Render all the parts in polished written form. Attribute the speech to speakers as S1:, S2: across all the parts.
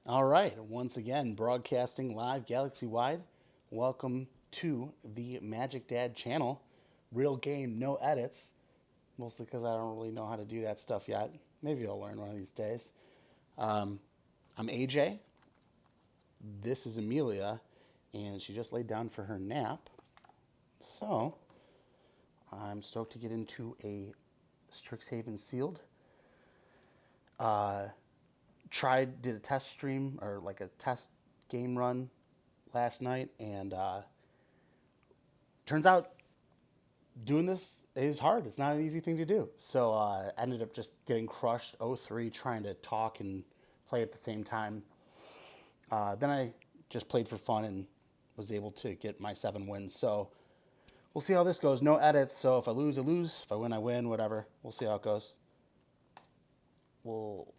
S1: All right, once again, broadcasting live galaxy wide. Welcome to the Magic Dad channel. Real game, no edits. Mostly because I don't really know how to do that stuff yet. Maybe I'll learn one of these days. Um, I'm AJ. This is Amelia, and she just laid down for her nap. So I'm stoked to get into a Strixhaven sealed. Uh, did a test stream or like a test game run last night, and turns out doing this is hard. It's not an easy thing to do. So I ended up just getting crushed 0-3 trying to talk and play at the same time. Then I just played for fun and was able to get my 7 wins. So we'll see how this goes. No edits, so if I lose, I lose. If I win, I win. Whatever. We'll see how it goes. We'll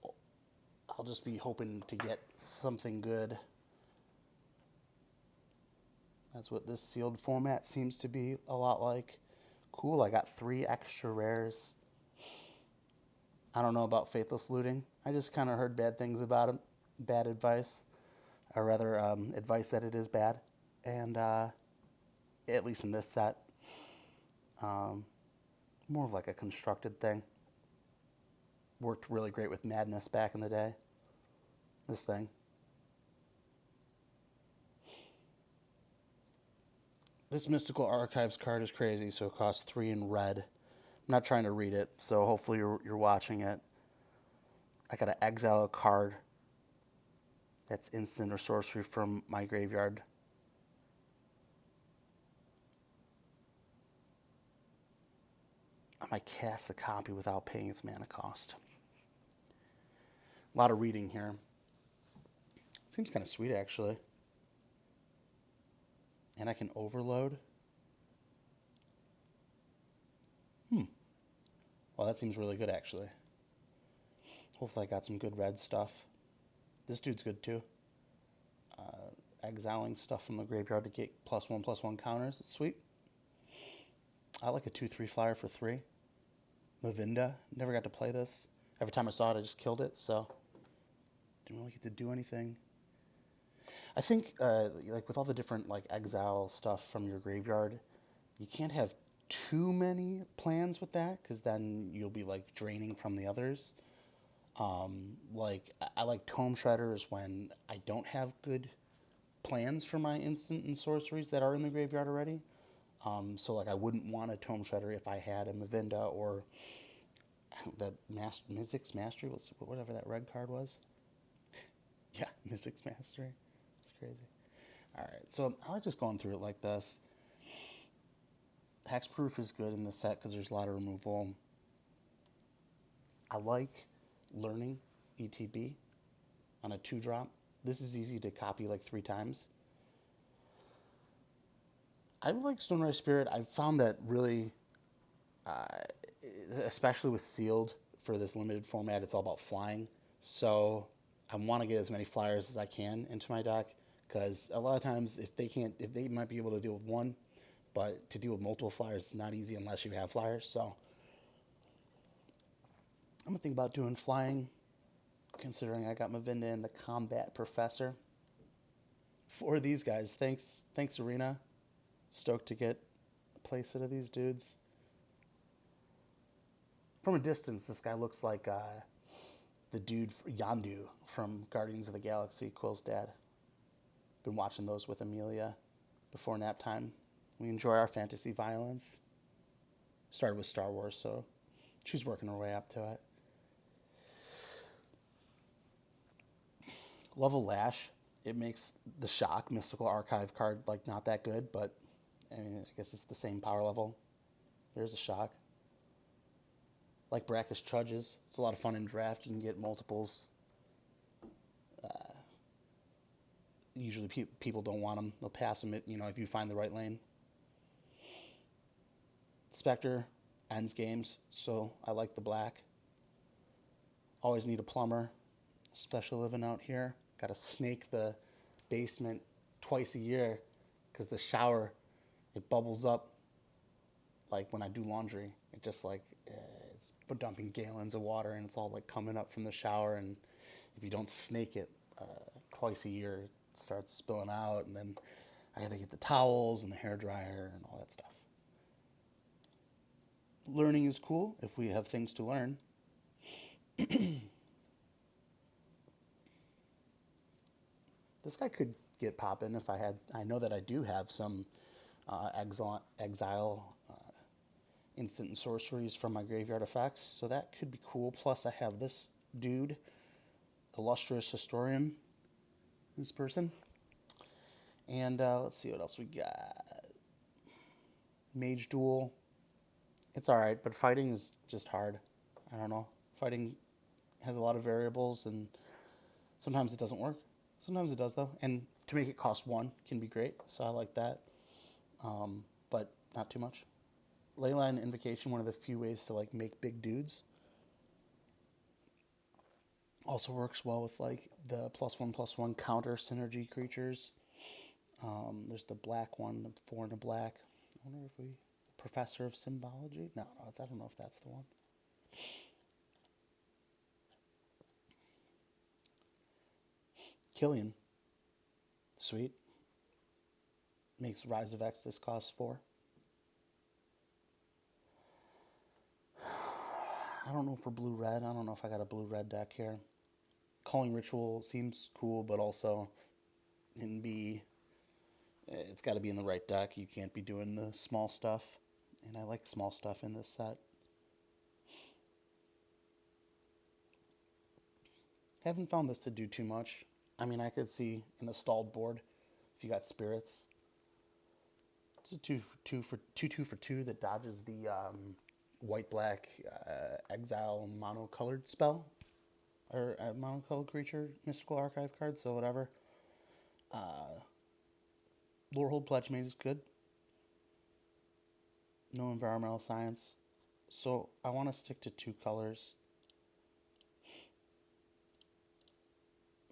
S1: I'll just be hoping to get something good. That's what this sealed format seems to be a lot like. Cool, I got 3 extra rares. I don't know about Faithless Looting. I just kind of heard bad things about it. Bad advice. Or rather, advice that it is bad. And at least in this set, more of like a constructed thing. Worked really great with Madness back in the day. This thing. This Mystical Archives card is crazy, so it costs 3 in red. I'm not trying to read it, so hopefully you're watching it. I got to exile a card that's instant or sorcery from my graveyard. I might cast the copy without paying its mana cost. A lot of reading here. Seems kind of sweet, actually. And I can overload. Well, that seems really good, actually. Hopefully I got some good red stuff. This dude's good, too. Exiling stuff from the graveyard to get +1/+1 counters. It's sweet. I like a 2/3 flyer for 3. Mavinda. Never got to play this. Every time I saw it, I just killed it, so didn't really get to do anything. I think, like with all the different like exile stuff from your graveyard, you can't have too many plans with that because then you'll be like draining from the others. Like I like Tome Shredders when I don't have good plans for my instant and sorceries that are in the graveyard already. So like I wouldn't want a Tome Shredder if I had a Mavinda or that Mizzix Mastery, whatever that red card was. Yeah, Mizzix Mastery. It's crazy. All right, so I like just going through it like this. Hexproof is good in this set because there's a lot of removal. I like learning ETB on a 2-drop. This is easy to copy like 3 times. I like Stonerise Spirit. I've found that really, especially with sealed for this limited format, it's all about flying. So I want to get as many flyers as I can into my deck because a lot of times if they might be able to deal with one, but to deal with multiple flyers is not easy unless you have flyers. So I'm gonna think about doing flying, considering I got Mavinda and the Combat Professor. For these guys, thanks Arena. Stoked to get a playset of these dudes. From a distance, this guy looks like the dude Yandu from Guardians of the Galaxy, Quill's dad. Been watching those with Amelia before nap time. We enjoy our fantasy violence. Started with Star Wars, so she's working her way up to it. Level Lash, it makes the Shock Mystical Archive card like not that good, but I mean, I guess it's the same power level. There's a Shock. Like Brackish Trudges, it's a lot of fun in draft. You can get multiples. Usually people don't want them. They'll pass them, if you find the right lane. Spectre ends games, so I like the black. Always need a plumber, especially living out here. Got to snake the basement twice a year because the shower, it bubbles up like when I do laundry. It just like, it's dumping gallons of water and it's all like coming up from the shower. And if you don't snake it, twice a year it starts spilling out, and then I got to get the towels and the hair dryer and all that stuff. Learning is cool if we have things to learn. This guy could get popping if I had. I know that I do have some exile instant and sorceries from my graveyard effects, so that could be cool. Plus, I have this dude, illustrious historian, this person, and let's see what else we got. Mage duel. It's all right, but fighting is just hard. I don't know. Fighting has a lot of variables, and sometimes it doesn't work. Sometimes it does, though. And to make it cost 1 can be great, so I like that. But not too much. Leyline Invocation, one of the few ways to like make big dudes. Also works well with like the +1/+1 counter synergy creatures. There's the black one, the 4 and a black. I wonder if we... Professor of Symbology? No, I don't know if that's the one. Killian. Sweet. Makes Rise of Exodus cost 4. I don't know for blue-red. I don't know if I got a blue-red deck here. Calling Ritual seems cool, but also it's got to be in the right deck. You can't be doing the small stuff. And I like small stuff in this set. Haven't found this to do too much. I mean, I could see in the stalled board, if you got spirits, it's a 2 for 2 that dodges the white-black exile mono-colored spell. Or a mono-colored creature, mystical archive card, so whatever. Lorehold Pledge Mage is good. No environmental science. So I want to stick to 2 colors.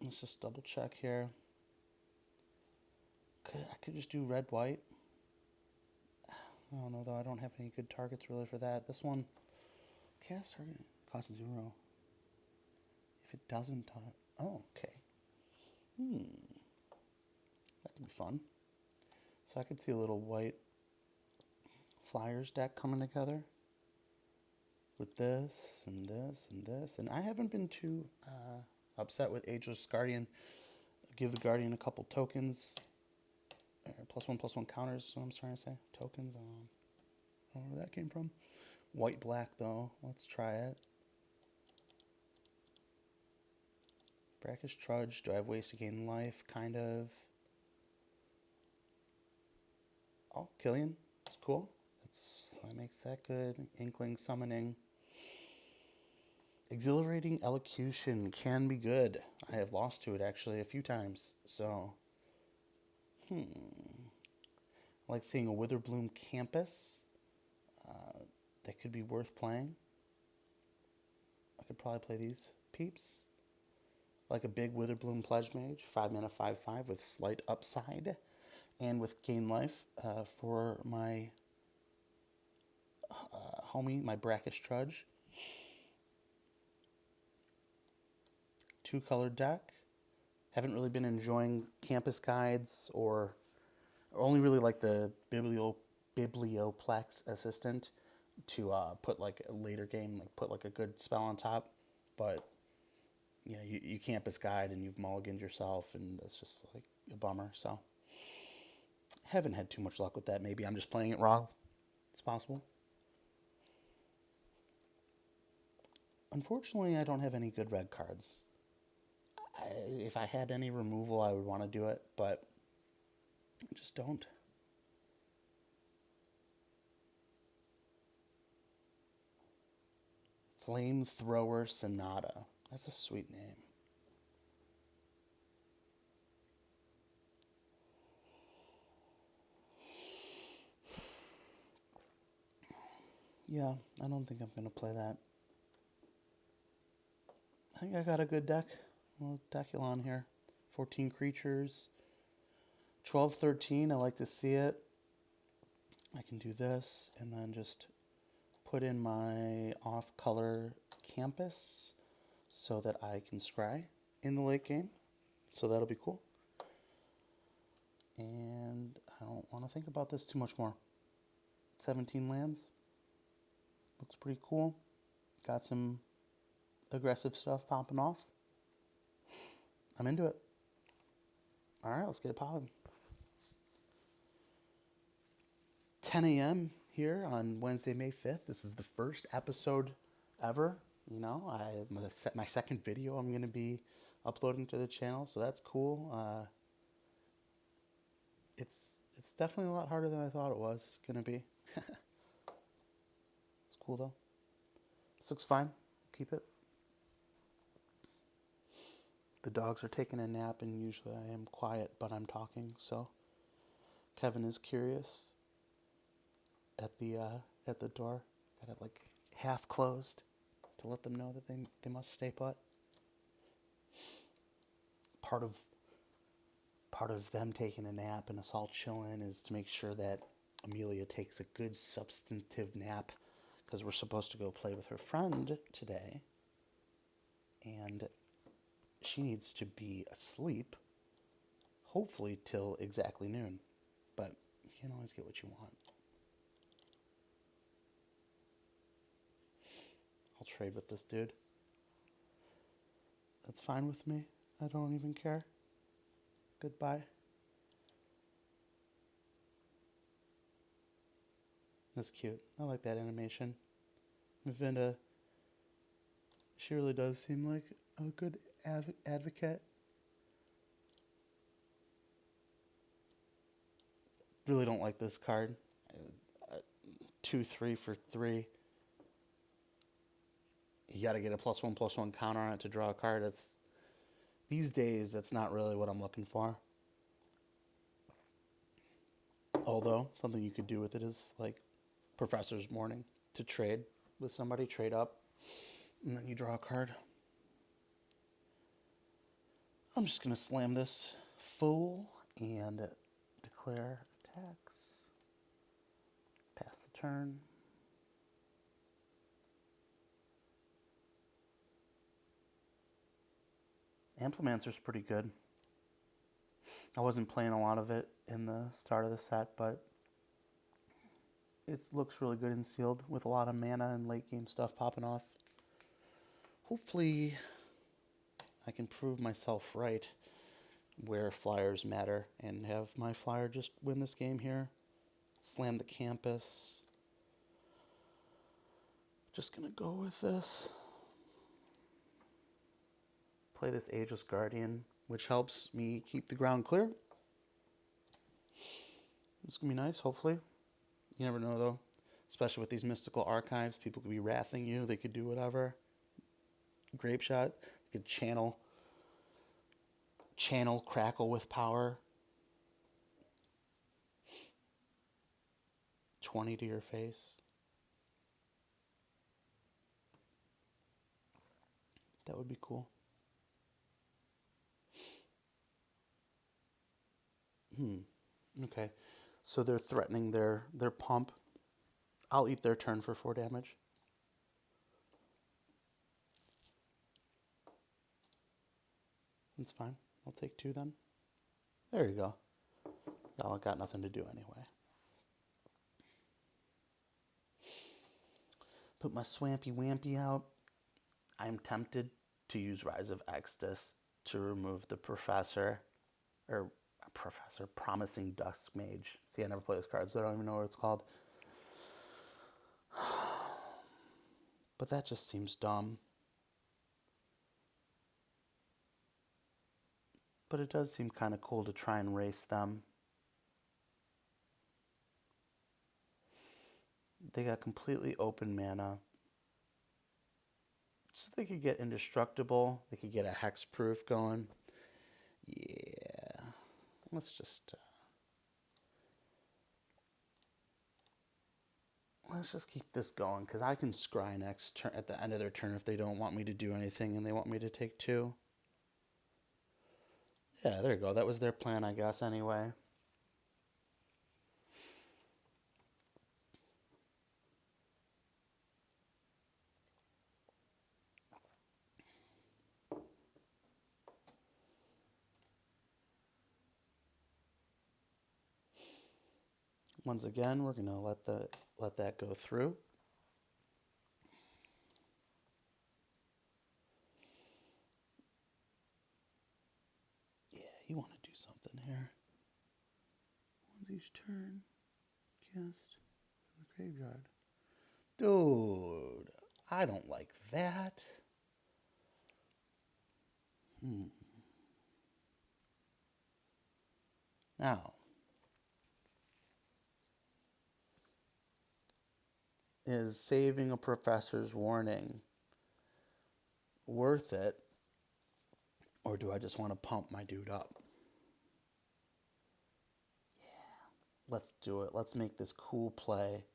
S1: Let's just double check here. I could just do red-white. I don't know, though. I don't have any good targets really for that. This one, cast target costs 0. If it doesn't... oh, okay. That could be fun. So I could see a little white Flyers deck coming together with this and this and this. And I haven't been too upset with Ageless Guardian. Give the Guardian a couple tokens. +1/+1 counters is what I'm trying to say. Tokens. I don't know where that came from. White-black, though. Let's try it. Brackish Trudge. Do I have ways to gain life? Kind of. Oh, Killian. It's cool. That makes that good. Inkling Summoning. Exhilarating Elocution can be good. I have lost to it, actually, a few times. So, I like seeing a Witherbloom Campus. That could be worth playing. I could probably play these peeps. Like a big Witherbloom Pledge Mage. 5 mana, 5/5 with slight upside. And with gain life for my homie, my Brackish Trudge. 2-color deck. Haven't really been enjoying Campus Guides or only really like the Biblioplex Assistant to put like a later game, like put like a good spell on top. But you know, you Campus Guide and you've mulliganed yourself, and that's just like a bummer. So haven't had too much luck with that. Maybe I'm just playing it wrong. It's possible. Unfortunately, I don't have any good red cards. If I had any removal, I would want to do it, but I just don't. Flamethrower Sonata. That's a sweet name. Yeah, I don't think I'm going to play that. I think I got a good deck. A little Deculon here. 14 creatures. 12/13, I like to see it. I can do this and then just put in my off-color Campus so that I can scry in the late game. So that'll be cool. And I don't want to think about this too much more. 17 lands. Looks pretty cool. Got some aggressive stuff popping off. I'm into it. All right, let's get it popping. 10 a.m. here on Wednesday, May 5th. This is the first episode ever. You know, my second video I'm going to be uploading to the channel, so that's cool. It's definitely a lot harder than I thought it was going to be. It's cool, though. This looks fine. Keep it. The dogs are taking a nap, and usually I am quiet, but I'm talking, so Kevin is curious at the door. Got it like half closed to let them know that they must stay put. Part of them taking a nap and us all chilling is to make sure that Amelia takes a good substantive nap, because we're supposed to go play with her friend today, and she needs to be asleep, hopefully till exactly noon, but you can't always get what you want. I'll trade with this dude. That's fine with me. I don't even care. Goodbye. That's cute. I like that animation. Mavinda, she really does seem like a good advocate. Really don't like this card. 2/3 for 3. You got to get a +1/+1 counter on it to draw a card. These days, that's not really what I'm looking for. Although, something you could do with it is like Professor's Morning, to trade with somebody, trade up, and then you draw a card. I'm just going to slam this full and declare attacks. Pass the turn. Amplimancer's pretty good. I wasn't playing a lot of it in the start of the set, but it looks really good in sealed with a lot of mana and late game stuff popping off. Hopefully I can prove myself right where flyers matter and have my flyer just win this game here. Slam the campus. Just gonna go with this. Play this Ageless Guardian, which helps me keep the ground clear. It's gonna be nice, hopefully. You never know, though. Especially with these mystical archives, people could be wrathing you. They could do whatever. Grape Shot. They could channel Crackle with power. 20 to your face. That would be cool. Okay. So they're threatening their pump. I'll eat their turn for 4 damage. That's fine. I'll take 2 then. There you go. Y'all got nothing to do anyway. Put my Swampy Wampy out. I'm tempted to use Rise of Extus to remove the Promising Dusk Mage. See, I never play this card, so I don't even know what it's called. But that just seems dumb. But it does seem kind of cool to try and race them. They got completely open mana. So they could get Indestructible. They could get a Hexproof going. Yeah. Let's just keep this going, because I can scry next turn at the end of their turn if they don't want me to do anything and they want me to take 2. Yeah, there you go. That was their plan, I guess, anyway. Once again, we're going to let that go through. Yeah, you want to do something here. Once each turn, cast from the graveyard. Dude, I don't like that. Now, is saving a professor's warning worth it? Or do I just want to pump my dude up? Yeah, let's do it. Let's make this cool play.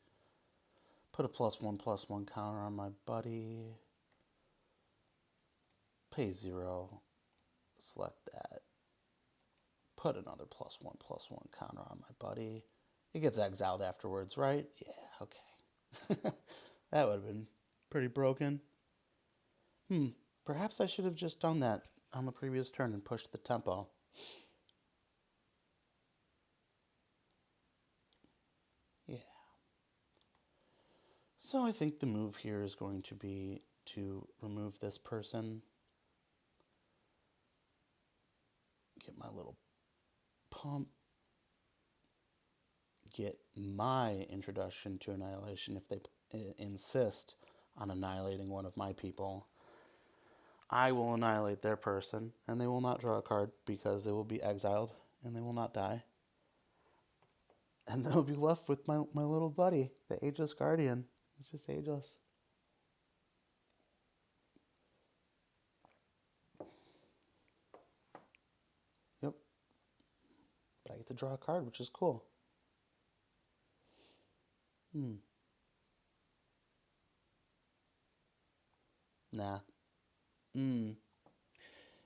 S1: Put a +1/+1 counter on my buddy. Pay 0. Select that. Put another +1/+1 counter on my buddy. It gets exiled afterwards, right? Yeah, okay. That would have been pretty broken. Perhaps I should have just done that on the previous turn and pushed the tempo. Yeah. So I think the move here is going to be to remove this person. Get my little pump. Get my introduction to Annihilation if they insist on annihilating one of my people. I will annihilate their person, and they will not draw a card because they will be exiled, and they will not die. And they'll be left with my little buddy, the Ageless Guardian. It's just ageless. Yep. But I get to draw a card, which is cool. Nah.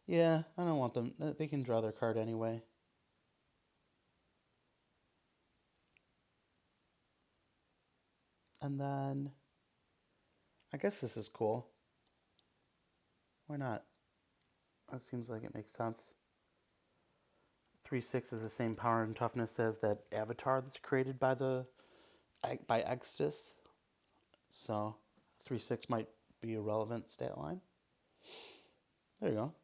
S1: Yeah, I don't want them. They can draw their card anyway. And then, I guess this is cool. Why not? That seems like it makes sense. 3/6 is the same power and toughness as that avatar that's created by Extus. So 3/6 might be a relevant stat line. There you go.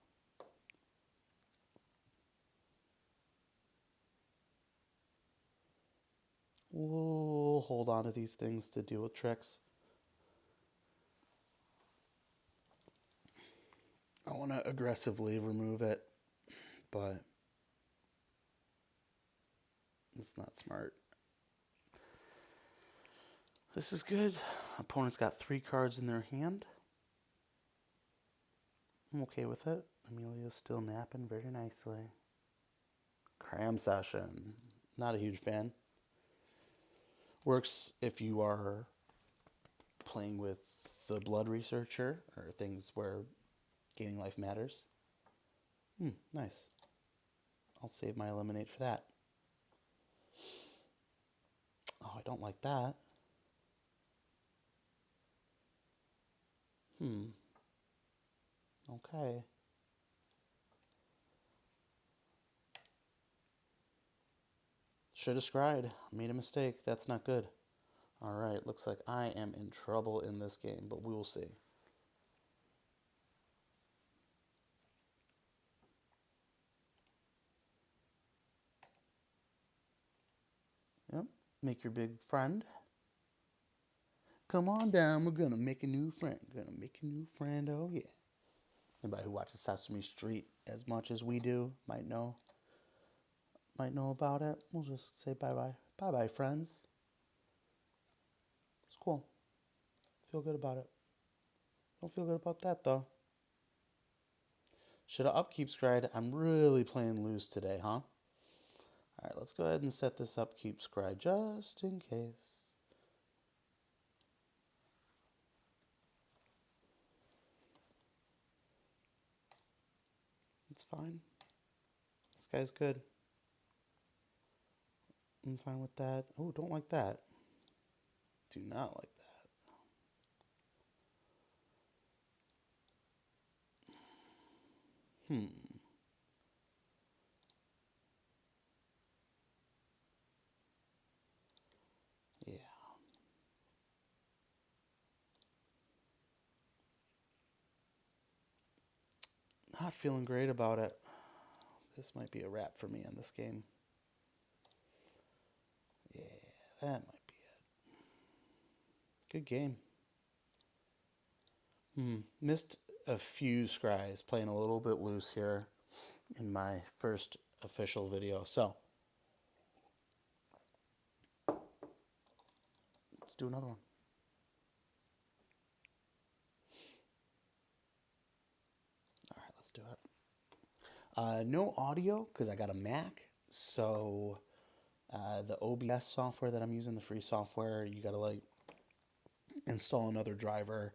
S1: We'll hold on to these things to deal with tricks. I want to aggressively remove it, but it's not smart. This is good. Opponent's got 3 cards in their hand. I'm okay with it. Amelia's still napping very nicely. Cram Session. Not a huge fan. Works if you are playing with the Blood Researcher or things where gaining life matters. Nice. I'll save my Eliminate for that. Oh, I don't like that. Okay. Should have scried. Made a mistake. That's not good. Alright, looks like I am in trouble in this game, but we will see. Yep. Make your big friend. Come on down, we're gonna make a new friend. Gonna make a new friend, oh yeah. Anybody who watches Sesame Street as much as we do might know about it. We'll just say bye-bye. Bye-bye, friends. It's cool. Feel good about it. Don't feel good about that, though. Should have upkeep scried. I'm really playing loose today, huh? Alright, let's go ahead and set this upkeep scry just in case. It's fine. This guy's good. I'm fine with that. Oh, don't like that. Do not like that. Not feeling great about it. This might be a wrap for me on this game. Yeah, that might be it. Good game. Missed a few scries, playing a little bit loose here in my first official video. So, let's do another one. All right, let's do it. No audio because I got a Mac. So, the OBS software that I'm using, the free software, you got to like install another driver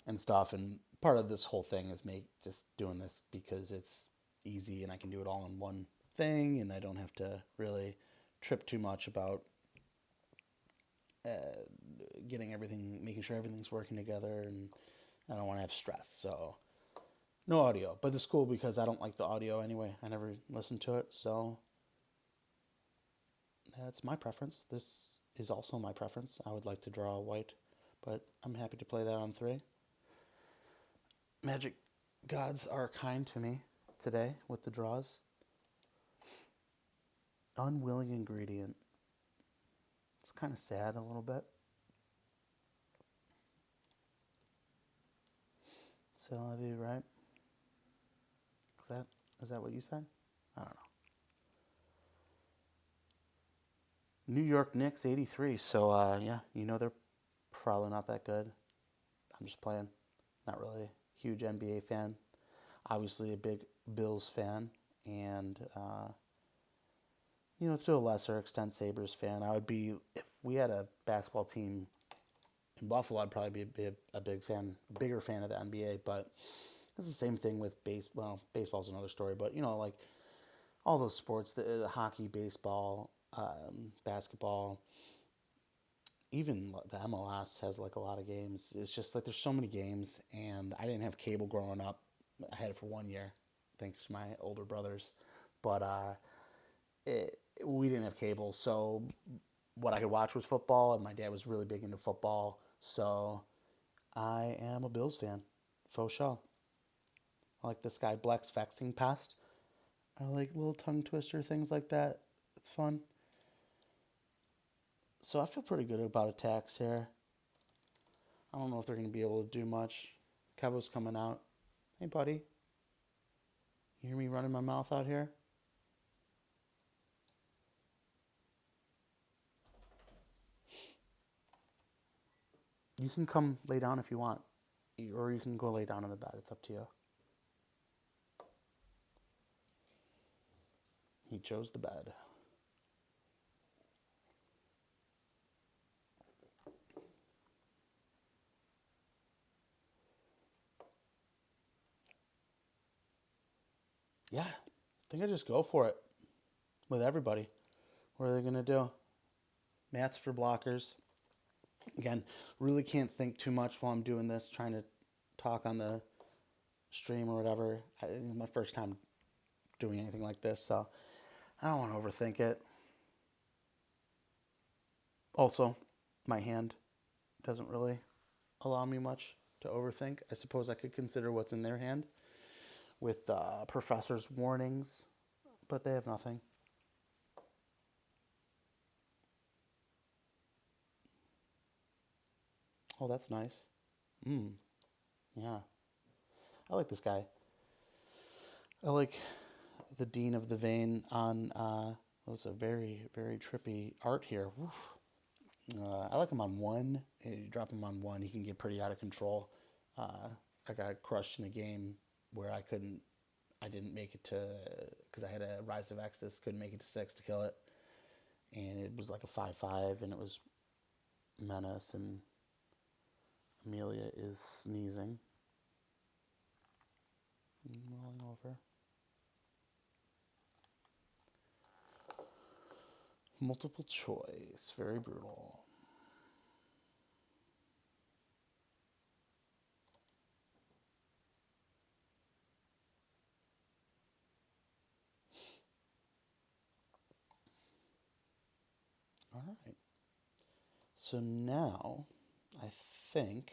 S1: and stuff. And part of this whole thing is just doing this because it's easy and I can do it all in one thing and I don't have to really trip too much about making sure everything's working together, and I don't want to have stress. So no audio, but it's cool because I don't like the audio anyway. I never listen to it, so that's my preference. This is also my preference. I would like to draw white, but I'm happy to play that on 3. Magic gods are kind to me today with the draws. Unwilling ingredient. It's kind of sad a little bit. So I'll be right. Is that what you said? I don't know. New York Knicks 83. So yeah, they're probably not that good. I'm just playing. Not really a huge NBA fan. Obviously a big Bills fan, and to a lesser extent Sabres fan. I would be, if we had a basketball team in Buffalo, I'd probably be a bigger fan of the NBA. But it's the same thing with baseball. Well, baseball's another story, but like all those sports, the hockey, baseball, basketball, even the MLS has like a lot of games. It's just like there's so many games, and I didn't have cable growing up. I had it for 1 year, thanks to my older brothers. But we didn't have cable, so what I could watch was football, and my dad was really big into football. So I am a Bills fan, faux show. I like this guy, Black's Vexing Pest. I like little tongue twister things like that. It's fun. So I feel pretty good about attacks here. I don't know if they're going to be able to do much. Kevo's coming out. Hey, buddy. You hear me running my mouth out here? You can come lay down if you want. Or you can go lay down in the bed. It's up to you. He chose the bed. Yeah, I think I just go for it with everybody. What are they going to do? Mats for blockers. Again, really can't think too much while I'm doing this, trying to talk on the stream or whatever. It's my first time doing anything like this, so I don't want to overthink it. Also, my hand doesn't really allow me much to overthink. I suppose I could consider what's in their hand with professor's warnings, but they have nothing. Oh, that's nice. Yeah. I like this guy. I like the Dean of the Vein on, it's a very, very trippy art here. I like him on 1. You drop him on 1, he can get pretty out of control. I got crushed in a game where I didn't make it to, because I had a Rise of Exodus, couldn't make it to 6 to kill it. And it was like a 5-5, and it was Menace, and Amelia is sneezing. Rolling over. Multiple choice, very brutal. All right. So now, I think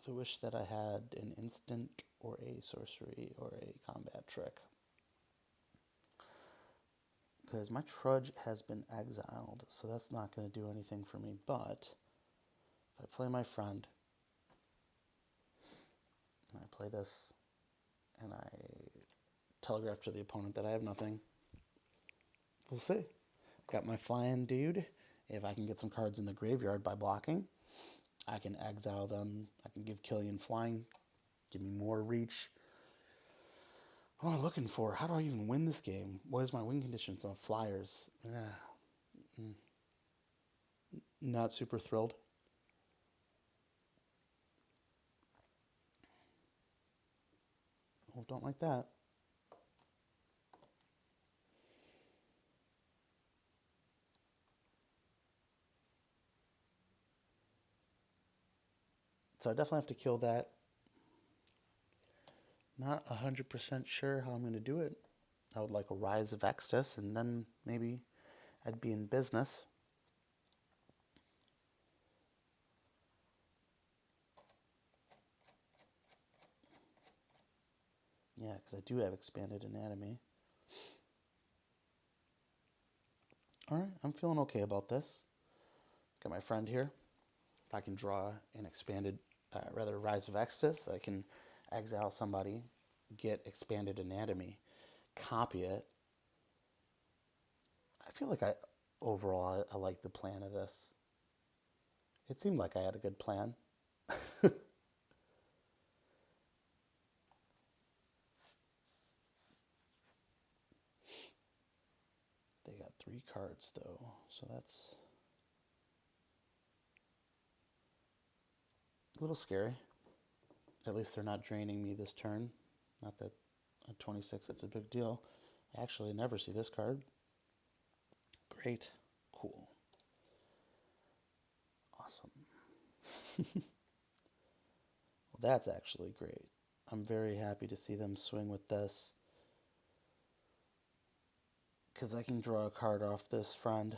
S1: I wish that I had an instant or a sorcery or a combat trick. Because my Trudge has been exiled, so that's not going to do anything for me. But if I play my friend, and I play this, and I telegraph to the opponent that I have nothing, we'll see. Got my flying dude. If I can get some cards in the graveyard by blocking, I can exile them. I can give Killian flying, give me more reach. What am I looking for? How do I even win this game? What is my win conditions on flyers? Not super thrilled. Oh, don't like that. So I definitely have to kill that. Not 100% sure how I'm going to do it. I would like a Rise of Extus, and then maybe I'd be in business. Yeah, because I do have Expanded Anatomy. Alright, I'm feeling okay about this. Got my friend here. If I can draw an expanded, Rise of Extus, I can exile somebody, get Expanded Anatomy, copy it. I feel like overall, I like the plan of this. It seemed like I had a good plan. They got 3 cards, though, so that's a little scary. At least they're not draining me this turn. Not that at 26 it's a big deal. I actually never see this card. Great. Cool. Awesome. Well, that's actually great. I'm very happy to see them swing with this. Because I can draw a card off this friend.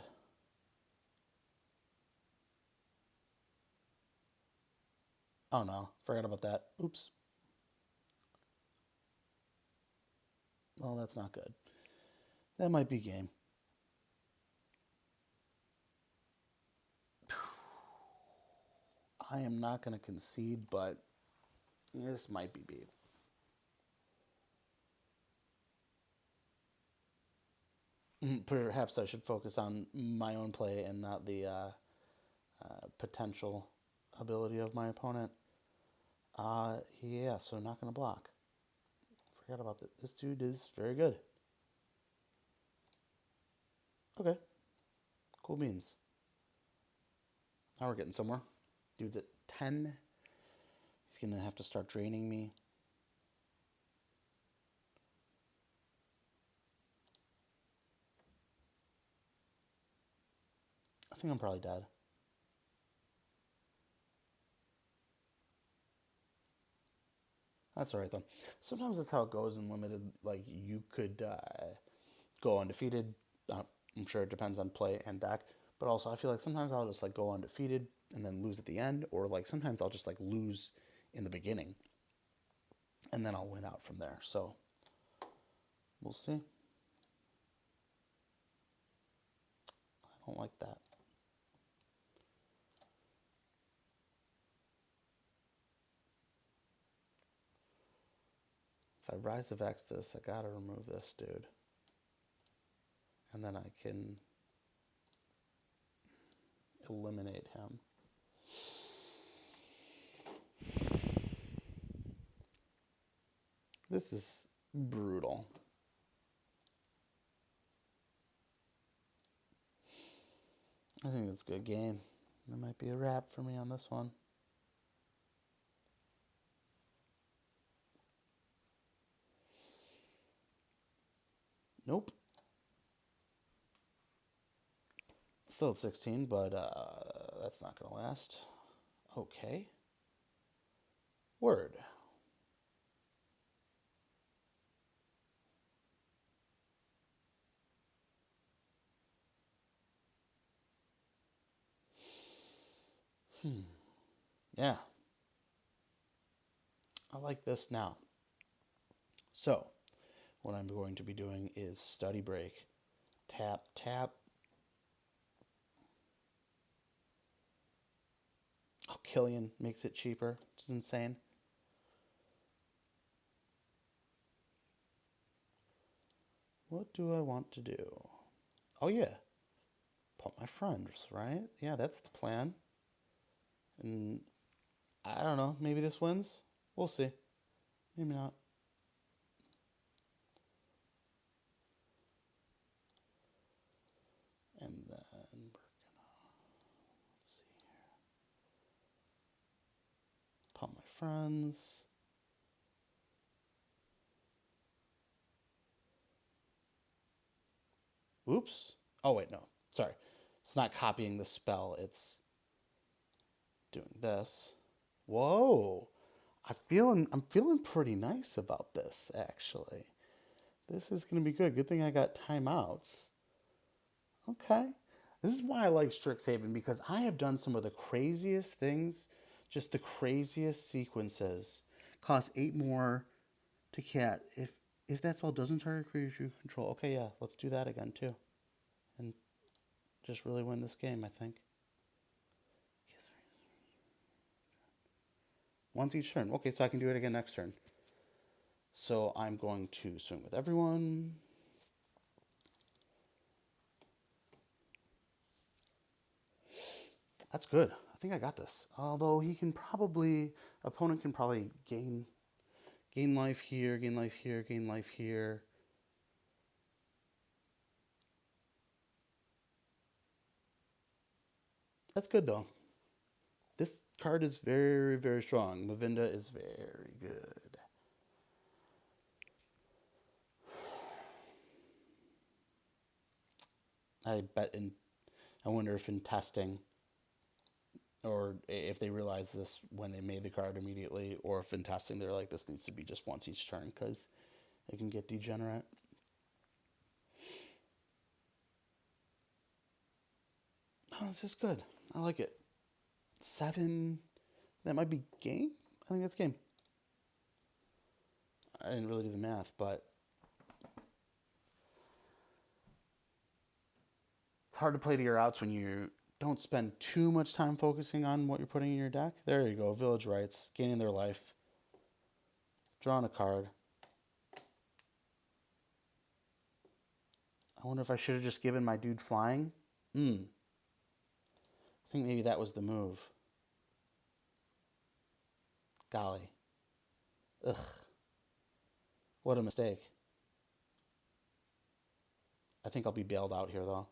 S1: Oh no, forgot about that. Oops. Well, that's not good. That might be game. I am not going to concede, but this might be beat. Perhaps I should focus on my own play and not the potential ability of my opponent. Yeah, so not going to block. Forgot about that. This dude is very good. Okay. Cool beans. Now we're getting somewhere. Dude's at 10. He's going to have to start draining me. I think I'm probably dead. That's alright, though. Sometimes that's how it goes in Limited. Like, you could go undefeated. I'm sure it depends on play and deck. But also, I feel like sometimes I'll just, like, go undefeated and then lose at the end. Or, like, sometimes I'll just, like, lose in the beginning. And then I'll win out from there. So, we'll see. I don't like that. If I Rise of Extus, I gotta remove this dude. And then I can eliminate him. This is brutal. I think it's a good game. That might be a wrap for me on this one. Nope. Still at 16, but that's not going to last. Okay. Word. Yeah. I like this now. So, what I'm going to be doing is study break. Tap, tap. Oh, Killian makes it cheaper. It's insane. What do I want to do? Oh, yeah. Pump my friends, right? Yeah, that's the plan. And I don't know. Maybe this wins? We'll see. Maybe not. And then we're gonna, let's see here. Pump my friends. Oops. Oh, wait, no. Sorry. It's not copying the spell. It's doing this. Whoa. I'm feeling pretty nice about this, actually. This is going to be good. Good thing I got timeouts. Okay. This is why I like Strixhaven, because I have done some of the craziest things, just the craziest sequences. Cost 8 more to cat. If that spell doesn't target creature you control, okay, yeah, let's do that again too. And just really win this game, I think. Once each turn. Okay, so I can do it again next turn. So I'm going to swing with everyone. That's good. I think I got this. Although opponent can probably gain life here, gain life here, gain life here. That's good though. This card is very, very strong. Mavinda is very good. I wonder if in testing, or if they realize this when they made the card immediately, or if in testing they're like, this needs to be just once each turn because it can get degenerate. Oh, this is good. I like it. 7. That might be game? I think that's game. I didn't really do the math, but it's hard to play to your outs when you don't spend too much time focusing on what you're putting in your deck. There you go. Village Rites, gaining their life. Drawing a card. I wonder if I should have just given my dude flying. I think maybe that was the move. Golly. Ugh. What a mistake. I think I'll be bailed out here, though.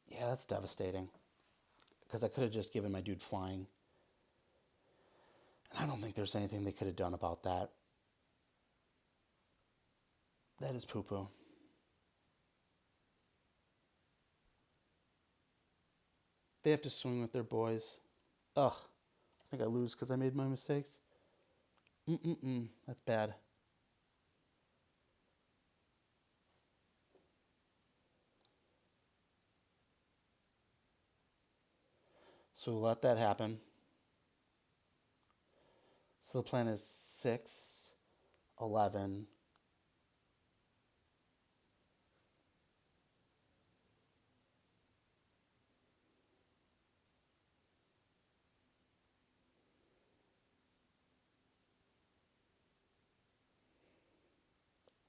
S1: Yeah, that's devastating. Because I could have just given my dude flying. And I don't think there's anything they could have done about that. That is poo-poo. They have to swing with their boys. Ugh. I think I lose because I made my mistakes. That's bad. So we'll let that happen. So the plan is 6, 11.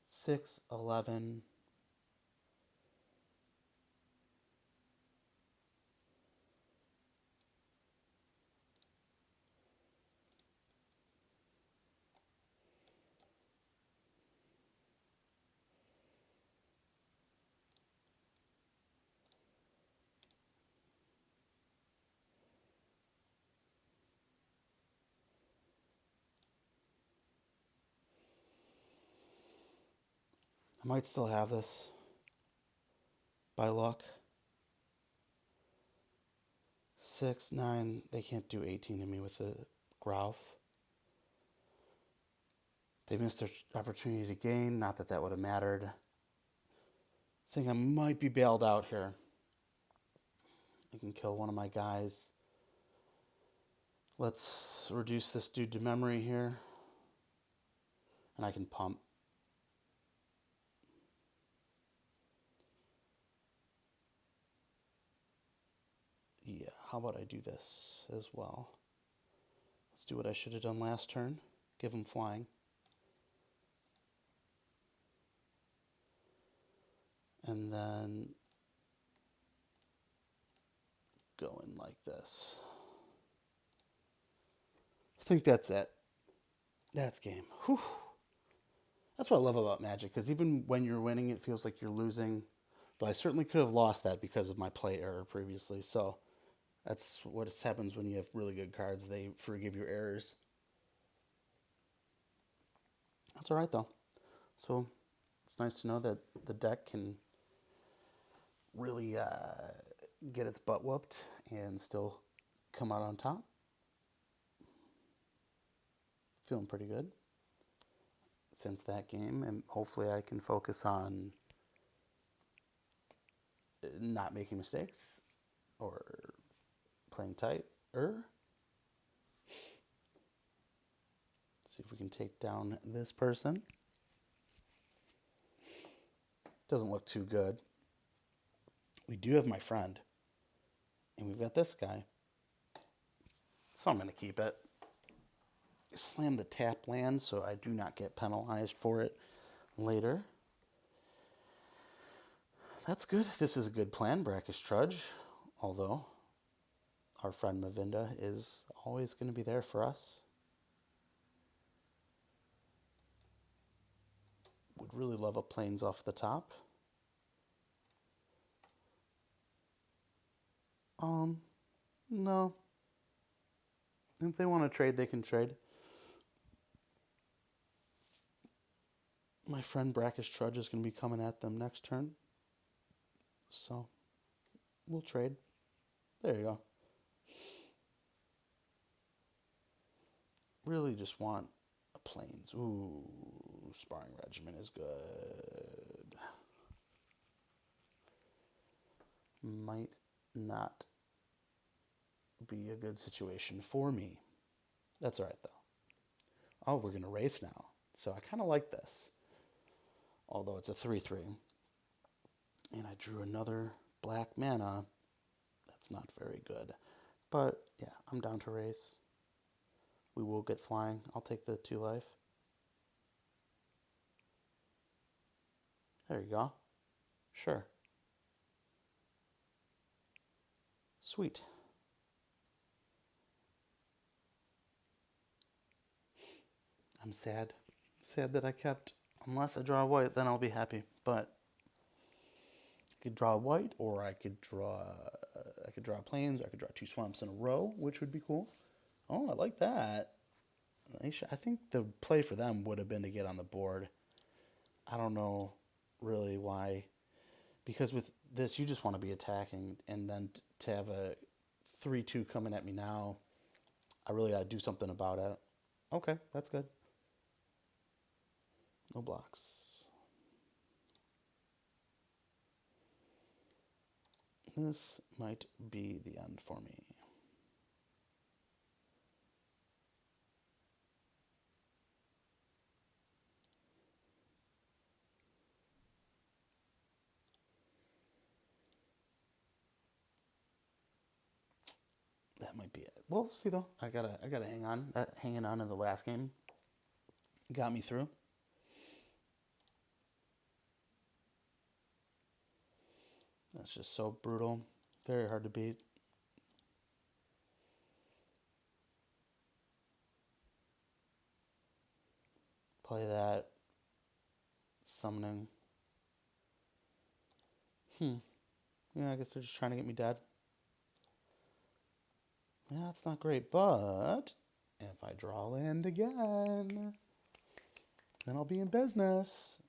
S1: Six, 11. I might still have this by luck. 6, 9. They can't do 18 to me with a Grouf. They missed their opportunity to gain. Not that that would have mattered. I think I might be bailed out here. You can kill one of my guys. Let's reduce this dude to memory here. And I can pump. Yeah, how about I do this as well? Let's do what I should have done last turn. Give him flying. And then go in like this. I think that's it. That's game. Whew. That's what I love about Magic, because even when you're winning, it feels like you're losing. Though I certainly could have lost that because of my play error previously. So that's what happens when you have really good cards. They forgive your errors. That's all right, though. So it's nice to know that the deck can really get its butt whooped and still come out on top. Feeling pretty good since that game, and hopefully I can focus on not making mistakes or playing tight. See if we can take down this person. Doesn't look too good. We do have my friend, and we've got this guy, so I'm going to keep it. Slam the tap land so I do not get penalized for it later. That's good. This is a good plan, Brackish Trudge, although our friend Mavinda is always going to be there for us. Would really love a plains off the top. No. If they want to trade, they can trade. My friend Brackish Trudge is going to be coming at them next turn. So, we'll trade. There you go. Really just want a plains. Ooh, Sparring Regiment is good. Might not be a good situation for me. That's all right, though. Oh, we're going to race now. So I kind of like this. Although it's a 3-3. And I drew another black mana. That's not very good. But, yeah, I'm down to race. We will get flying. I'll take the 2 life. There you go. Sure. Sweet. I'm sad. Sad that I kept. Unless I draw white, then I'll be happy. But I could draw white, or I could draw plains, or I could draw 2 swamps in a row, which would be cool. Oh, I like that. I think the play for them would have been to get on the board. I don't know really why. Because with this, you just want to be attacking, and then to have a 3-2 coming at me now, I really got to do something about it. Okay, that's good. No blocks. This might be the end for me. That might be it. We'll see though. I gotta hang on. Hanging on in the last game got me through. That's just so brutal. Very hard to beat. Play that. Summoning. Yeah, I guess they're just trying to get me dead. Yeah, that's not great, but if I draw land again, then I'll be in business.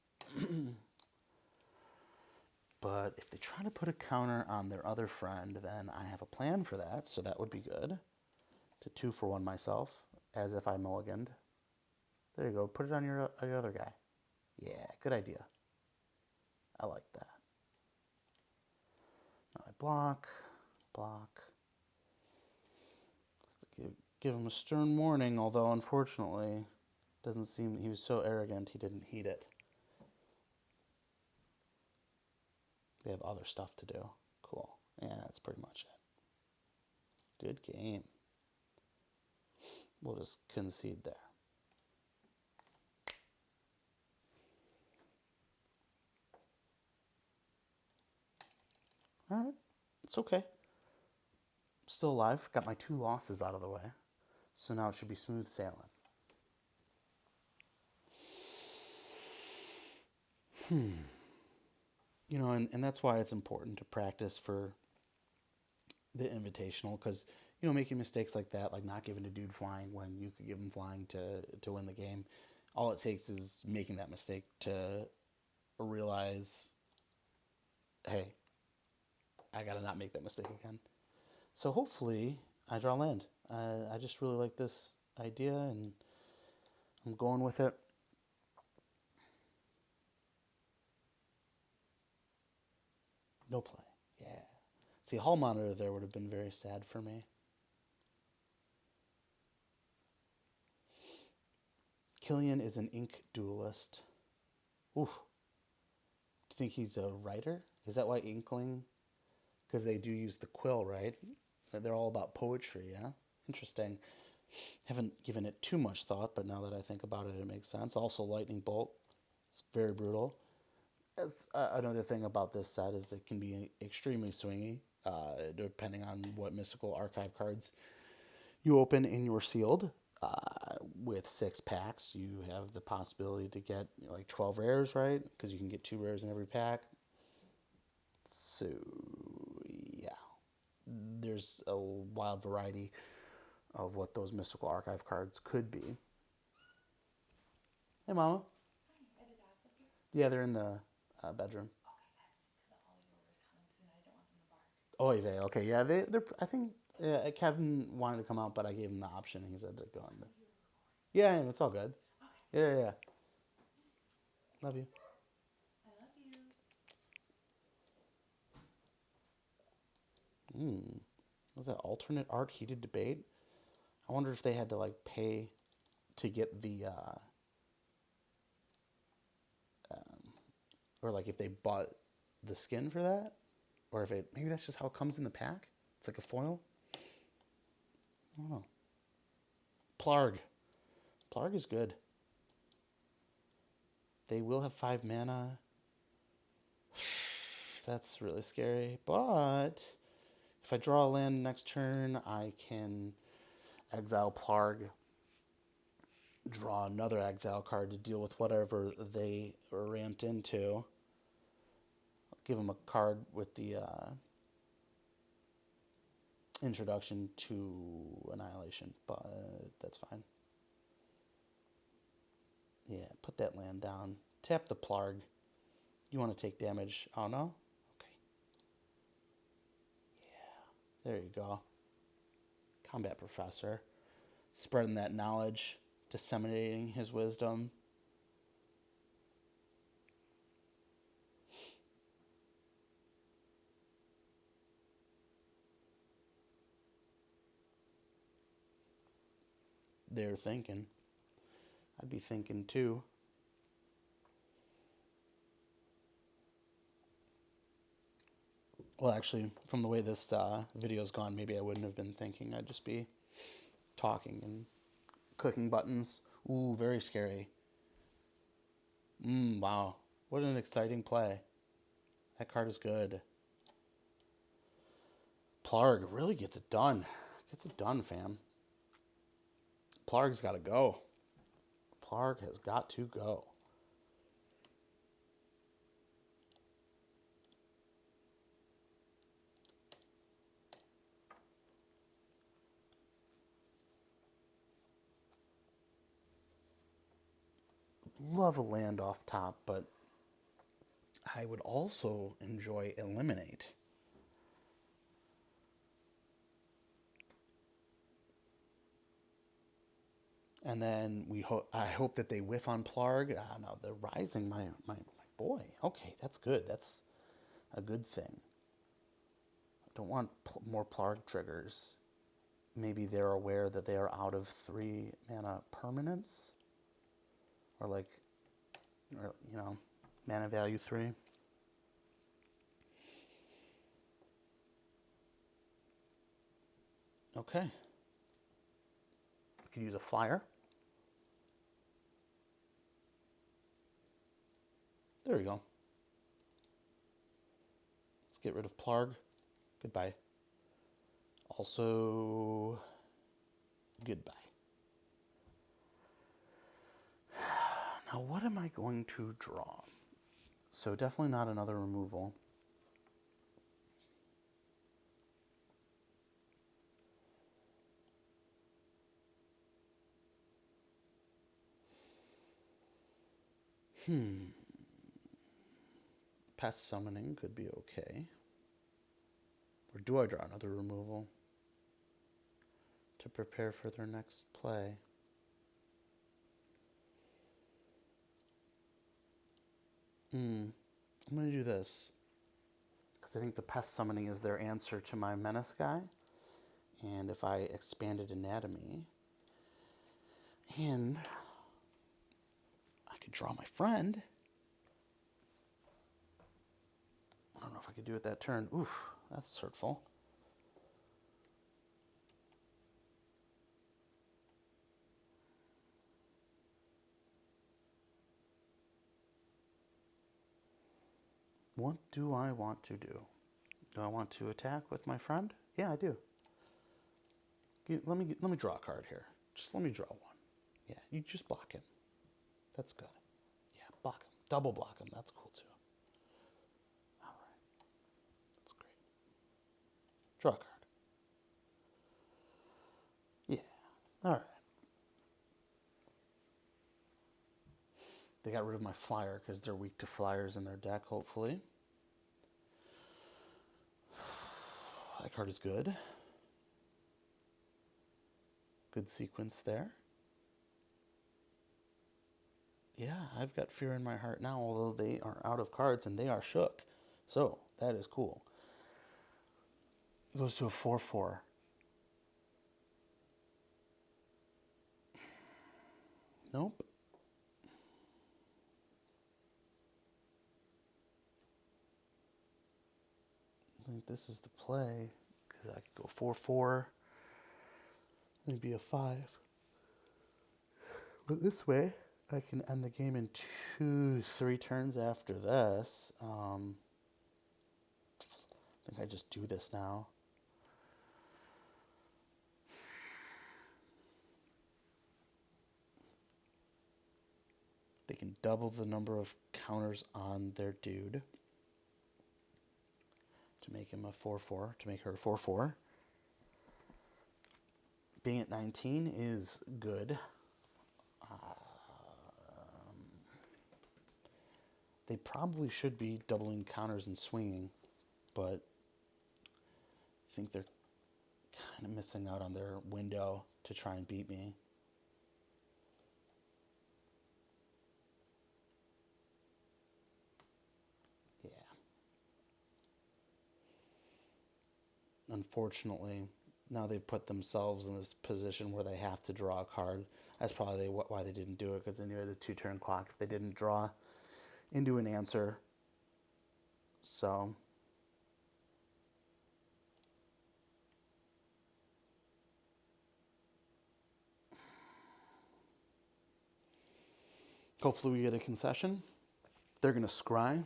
S1: But if they try to put a counter on their other friend, then I have a plan for that, so that would be good. To 2-for-1 myself, as if I mulliganed. There you go, put it on your other guy. Yeah, good idea. I like that. Now I block, block. Give him a stern warning, although unfortunately, doesn't seem he was so arrogant he didn't heed it. They have other stuff to do. Cool. Yeah, that's pretty much it. Good game. We'll just concede there. All right. It's okay. Still alive. Got my 2 losses out of the way. So now it should be smooth sailing. You know, and that's why it's important to practice for the invitational, because, you know, making mistakes like that, like not giving a dude flying when you could give him flying to win the game, all it takes is making that mistake to realize, hey, I gotta not make that mistake again. So hopefully I draw land. I just really like this idea, and I'm going with it. No play. Yeah. See, Hall Monitor there would have been very sad for me. Killian is an ink duelist. Ooh. Do you think he's a writer? Is that why Inkling? Because they do use the quill, right? They're all about poetry, yeah? Interesting. Haven't given it too much thought, but now that I think about it, it makes sense. Also, Lightning Bolt. It's very brutal. As another thing about this set is it can be extremely swingy, depending on what mystical archive cards you open in your sealed. With 6 packs, you have the possibility to get like 12 rares, right? Because you can get 2 rares in every pack. So, yeah. There's a wild variety of what those mystical archive cards could be. Hey, Mama.
S2: Hi, are the dogs up here?
S1: Yeah, they're in the bedroom.
S2: Okay, good. Because all these orders coming soon. I don't want them to bark.
S1: Oy vey. Okay, yeah, they're. I think Kevin wanted to come out, but I gave him the option. He said to go on. Yeah, it's all good.
S2: Okay.
S1: Yeah, yeah, yeah. Love you.
S2: I love you.
S1: Was that alternate art heated debate? I wonder if they had to like pay to get the or like if they bought the skin for that, or if it maybe that's just how it comes in the pack. It's like a foil. I don't know. Plarg. Plarg is good. They will have 5 mana. That's really scary. But if I draw a land next turn, I can exile Plarg, draw another exile card to deal with whatever they ramped into. I'll give them a card with the introduction to Annihilation, but that's fine. Yeah, put that land down. Tap the Plarg. You want to take damage. Oh, no? Okay. Yeah, there you go. Combat Professor. Spreading that knowledge, disseminating his wisdom. They're thinking. I'd be thinking too. Well, actually, from the way this video's gone, maybe I wouldn't have been thinking. I'd just be talking and clicking buttons. Ooh, very scary. Wow. What an exciting play. That card is good. Plarg really gets it done. Gets it done, fam. Plarg's got to go. Plarg has got to go. Love a land off top, but I would also enjoy Eliminate. And then I hope that they whiff on Plarg. No, they're rising my boy. Okay, that's good. That's a good thing. Don't want more Plarg triggers. Maybe they're aware that they are out of 3 mana permanents. Or like, mana value 3. Okay. I could use a flyer. There we go. Let's get rid of Plarg. Goodbye. Also, goodbye. Now, what am I going to draw? So definitely not another removal. Past summoning could be okay. Or do I draw another removal to prepare for their next play? I'm going to do this. Because I think the pest summoning is their answer to my menace guy. And if I expanded anatomy, and I could draw my friend. I don't know if I could do it that turn. Oof, that's hurtful. What do I want to do? Do I want to attack with my friend? Yeah, I do. Let me draw a card here. Just let me draw one. Yeah, you just block him. That's good. Yeah, block him. Double block him. That's cool too. All right. That's great. Draw a card. Yeah. All right. They got rid of my flyer because they're weak to flyers in their deck, hopefully. That card is good. Good sequence there. Yeah, I've got fear in my heart now, although they are out of cards and they are shook. So, that is cool. It goes to a 4/4. Nope. I think this is the play, because I could go 4/4. It'd be a 5. But this way, I can end the game in 3 turns after this. I think I just do this now. They can double the number of counters on their dude to make him a 4/4, to make her a 4/4. Being at 19 is good. They probably should be doubling counters and swinging, but I think they're kind of missing out on their window to try and beat me. Yeah. Unfortunately, now they've put themselves in this position where they have to draw a card. That's probably why they didn't do it, because they knew at a 2-turn clock if they didn't draw into an answer. So hopefully we get a concession. They're going to scry.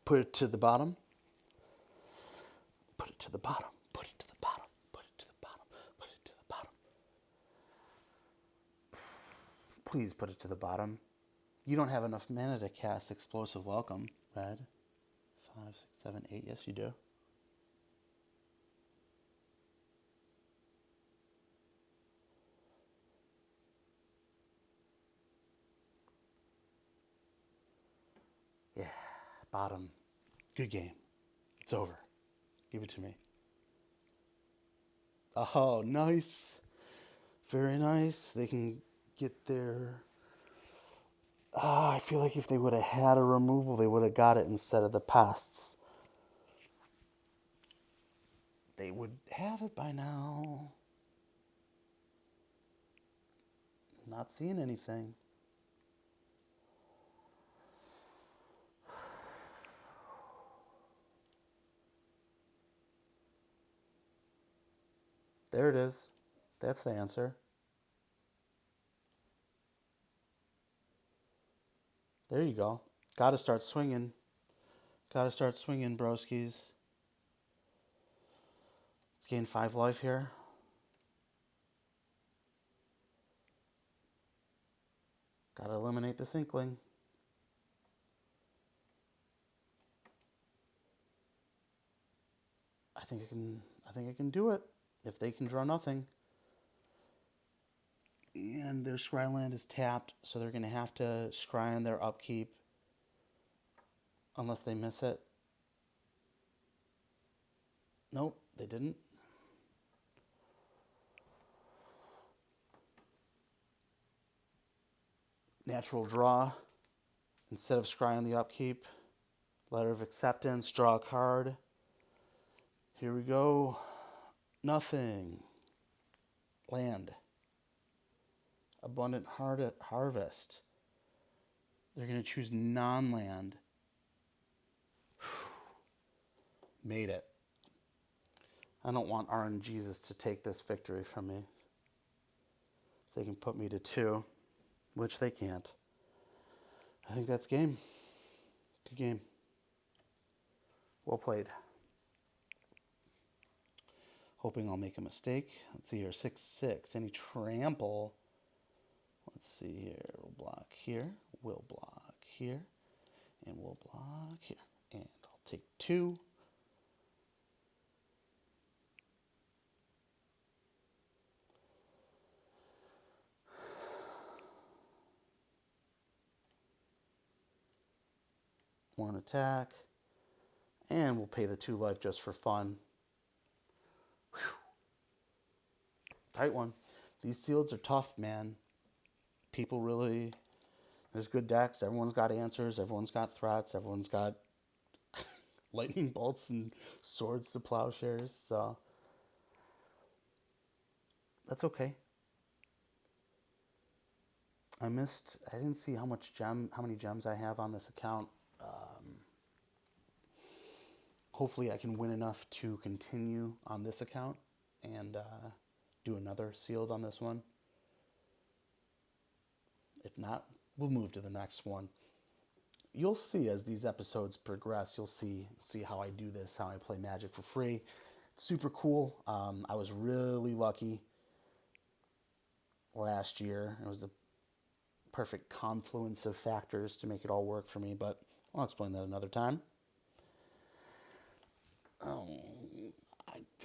S1: Put it to the bottom. Put it to the bottom. Put it to the bottom. Put it to the bottom. Put it to the bottom. Please put it to the bottom. You don't have enough mana to cast Explosive Welcome, Red. 5, 6, 7, 8. Yes, you do. Yeah, bottom. Good game. It's over. Give it to me. Oh, nice. Very nice. They can get their... I feel like if they would have had a removal, they would have got it instead of the pests. They would have it by now. Not seeing anything. There it is. That's the answer. There you go. Gotta start swinging. Gotta start swinging, broskies. Let's gain 5 life here. Gotta eliminate this inkling. I think I can do it. If they can draw nothing. And their Scryland is tapped, so they're gonna have to scry on their upkeep. Unless they miss it. Nope, they didn't. Natural draw. Instead of scrying the upkeep, letter of acceptance, draw a card. Here we go. Nothing. Land. Abundant harvest. They're going to choose non-land. Made it. I don't want RNGesus to take this victory from me. They can put me to 2, which they can't. I think that's game. Good game. Well played. Hoping I'll make a mistake. Let's see here. 6/6. Any trample? Let's see here. We'll block here. We'll block here. And we'll block here. And I'll take 2. One attack. And we'll pay the 2 life just for fun. Whew. Tight one. These seals are tough, man. People really... There's good decks. Everyone's got answers. Everyone's got threats. Everyone's got lightning bolts and swords to plowshares. So that's okay. I didn't see how many gems I have on this account. Hopefully I can win enough to continue on this account and do another sealed on this one. If not, we'll move to the next one. You'll see as these episodes progress, you'll see how I do this, how I play Magic for free. It's super cool. I was really lucky last year. It was a perfect confluence of factors to make it all work for me, but I'll explain that another time.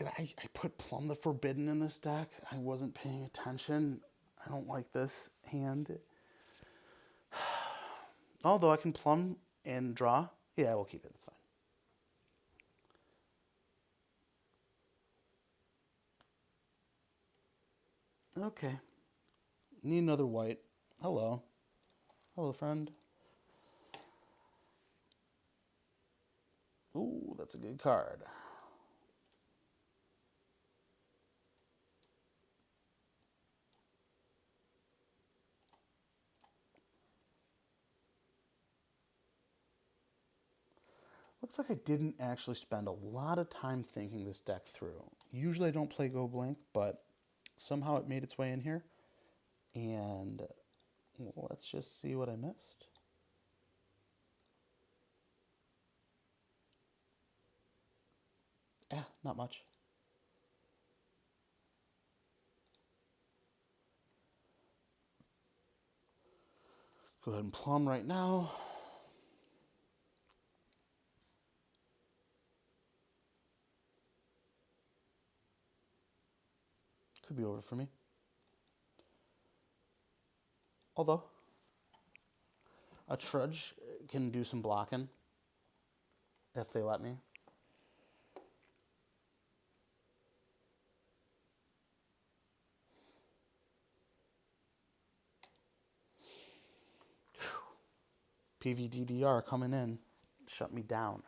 S1: I put Plumb the Forbidden in this deck. I wasn't paying attention. I don't like this hand. Although I can plumb and draw. Yeah, we'll keep it. That's fine. Okay. Need another white. Hello. Hello, friend. Ooh, that's a good card. Looks like I didn't actually spend a lot of time thinking this deck through. Usually I don't play Go Blank, but somehow it made its way in here. And well, let's just see what I missed. Yeah, not much. Go ahead and plumb right now. Could be over for me. Although, a Trudge can do some blocking if they let me. PVDDR coming in. Shut me down.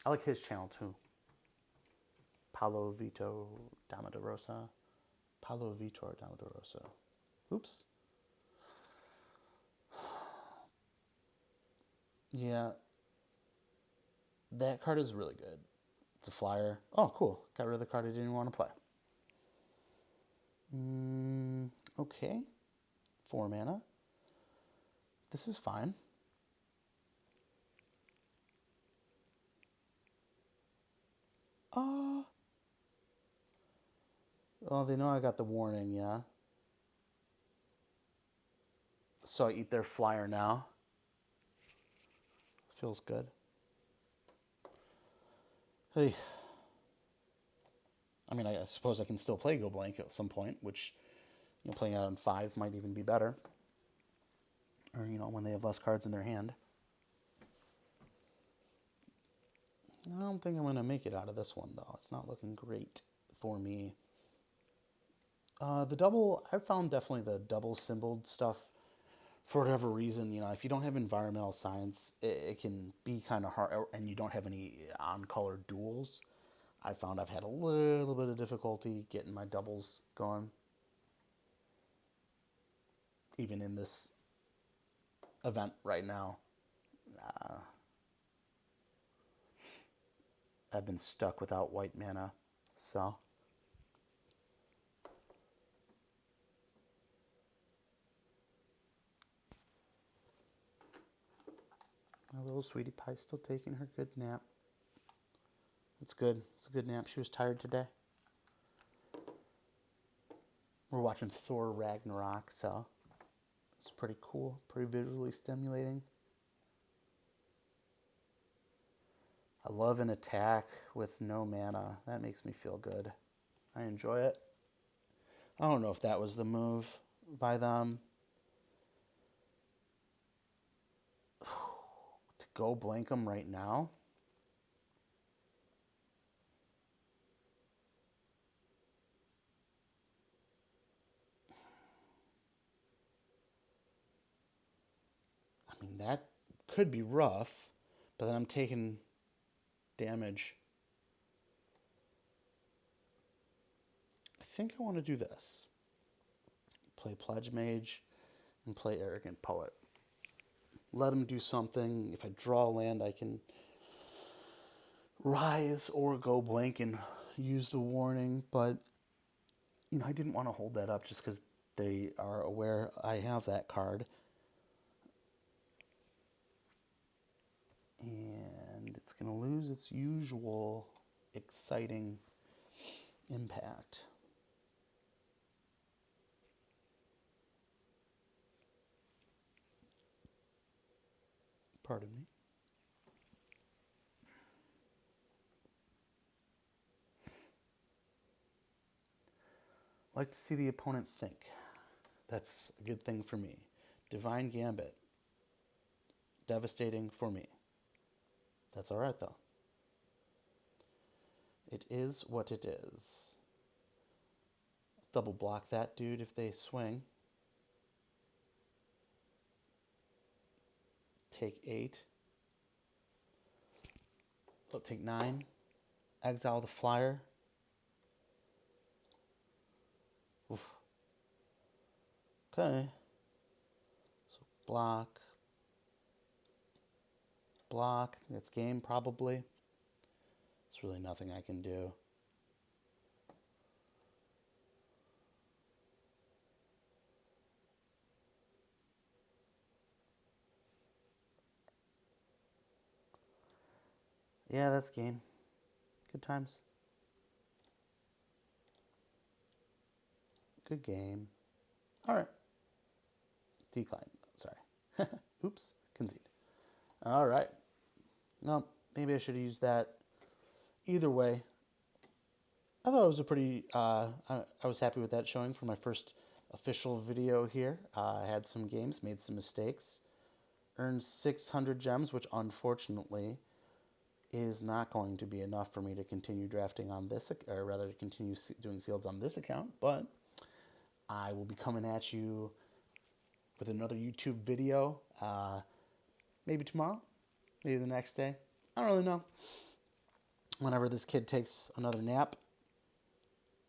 S1: I like his channel too. Paulo Vitor Dama de Rosa. Paulo Vitor Dama de Rosa. Oops. Yeah, that card is really good. It's a flyer. Oh, cool. Got rid of the card I didn't want to play. Okay. 4 mana. This is fine. Oh, they know I got the warning, yeah. So I eat their flyer now. Feels good. Hey. I mean, I suppose I can still play Go Blank at some point, which, playing out on 5 might even be better. Or, when they have less cards in their hand. I don't think I'm going to make it out of this one, though. It's not looking great for me. The double, I found definitely the double symboled stuff, for whatever reason, if you don't have environmental science, it can be kind of hard, and you don't have any on-color duels. I found I've had a little bit of difficulty getting my doubles going, even in this event right now. I've been stuck without white mana, so. My little sweetie pie's still taking her good nap. It's good. It's a good nap. She was tired today. We're watching Thor Ragnarok, so it's pretty cool, pretty visually stimulating. I love an attack with no mana. That makes me feel good. I enjoy it. I don't know if that was the move by them. To go blank them right now. I mean, that could be rough, but then I'm taking damage. I think I want to do this. Play Pledge Mage and play Arrogant Poet. Let him do something. If I draw land, I can rise or go blank and use the warning. But, I didn't want to hold that up just because they are aware I have that card. And it's going to lose its usual exciting impact. Pardon me. Like to see the opponent think. That's a good thing for me. Divine Gambit. Devastating for me. That's all right, though. It is what it is. Double block that dude if they swing. Take 8. They'll take 9. Exile the flyer. Oof. Okay. So block. Block. That's game, probably. There's really nothing I can do. Yeah, that's game. Good times. Good game. All right. Decline. Sorry. Oops. Concede. All right. No, maybe I should have used that. Either way, I thought it was a pretty... I was happy with that showing for my first official video here. I had some games, made some mistakes. Earned 600 gems, which unfortunately is not going to be enough for me to continue drafting on this, or rather to continue doing sealeds on this account, but I will be coming at you with another YouTube video, maybe tomorrow, maybe the next day. I don't really know. Whenever this kid takes another nap,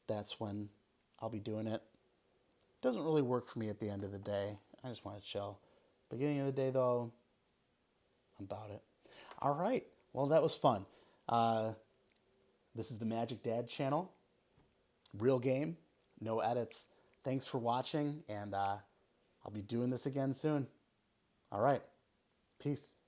S1: that's when I'll be doing it. Doesn't really work for me at the end of the day. I just want to chill. Beginning of the day, though, I'm about it. All right. Well, that was fun. This is the Magic Dad channel. Real game, no edits. Thanks for watching, and I'll be doing this again soon. All right. Peace.